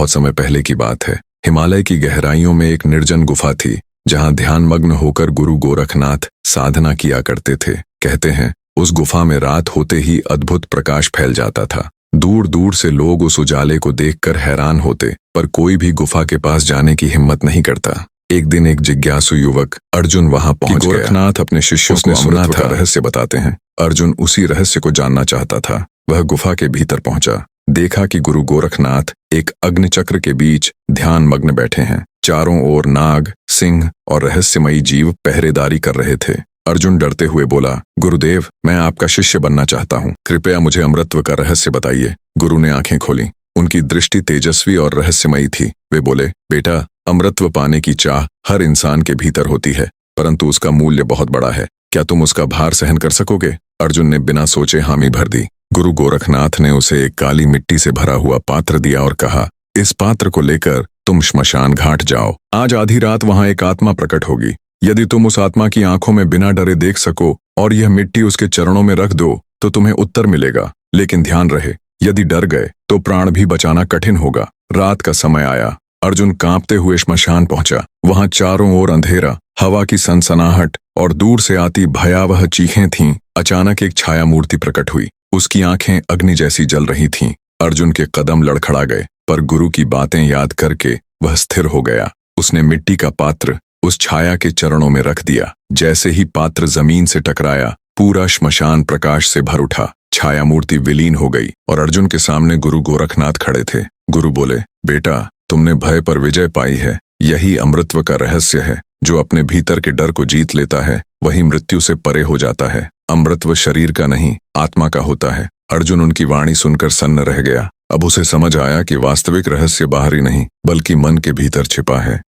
बहुत समय पहले की बात है। हिमालय की गहराइयों में एक निर्जन गुफा थी, जहां ध्यानमग्न होकर गुरु गोरखनाथ साधना किया करते थे। कहते हैं, उस गुफा में रात होते ही अद्भुत प्रकाश फैल जाता था। दूर दूर से लोग उस उजाले को देखकर हैरान होते, पर कोई भी गुफा के पास जाने की हिम्मत नहीं करता। एक दिन एक जिज्ञासु युवक अर्जुन वहां पहुंच गया। गोरखनाथ अपने शिष्यों को सुना था रहस्य बताते हैं। अर्जुन उसी रहस्य को जानना चाहता था। वह गुफा के भीतर पहुंचा, देखा कि गुरु गोरखनाथ एक अग्निचक्र के बीच ध्यान मग्न बैठे हैं। चारों ओर नाग, सिंह और रहस्यमयी जीव पहरेदारी कर रहे थे। अर्जुन डरते हुए बोला, गुरुदेव, मैं आपका शिष्य बनना चाहता हूँ, कृपया मुझे अमृतत्व का रहस्य बताइए। गुरु ने आंखें खोली। उनकी दृष्टि तेजस्वी और रहस्यमयी थी। वे बोले, बेटा, अमृतत्व पाने की चाह हर इंसान के भीतर होती है, परंतु उसका मूल्य बहुत बड़ा है। क्या तुम उसका भार सहन कर सकोगे? अर्जुन ने बिना सोचे हामी भर दी। गुरु गोरखनाथ ने उसे एक काली मिट्टी से भरा हुआ पात्र दिया और कहा, इस पात्र को लेकर तुम श्मशान घाट जाओ। आज आधी रात वहां एक आत्मा प्रकट होगी। यदि तुम उस आत्मा की आंखों में बिना डरे देख सको और यह मिट्टी उसके चरणों में रख दो तो तुम्हें उत्तर मिलेगा। लेकिन ध्यान रहे, यदि डर गए तो प्राण भी बचाना कठिन होगा। रात का समय आया। अर्जुन कांपते हुए श्मशान पहुंचा। वहां चारों ओर अंधेरा, हवा की सनसनाहट और दूर से आती भयावह चीखें थीं। अचानक एक छाया मूर्ति प्रकट हुई। उसकी आंखें अग्नि जैसी जल रही थीं। अर्जुन के कदम लड़खड़ा गए, पर गुरु की बातें याद करके वह स्थिर हो गया। उसने मिट्टी का पात्र उस छाया के चरणों में रख दिया। जैसे ही पात्र जमीन से टकराया, पूरा श्मशान प्रकाश से भर उठा। छाया मूर्ति विलीन हो गई और अर्जुन के सामने गुरु गोरखनाथ खड़े थे। गुरु बोले, बेटा, तुमने भय पर विजय पाई है। यही अमृतत्व का रहस्य है। जो अपने भीतर के डर को जीत लेता है, वही मृत्यु से परे हो जाता है। अमृतत्व शरीर का नहीं, आत्मा का होता है। अर्जुन उनकी वाणी सुनकर सन्न रह गया। अब उसे समझ आया कि वास्तविक रहस्य बाहरी नहीं, बल्कि मन के भीतर छिपा है।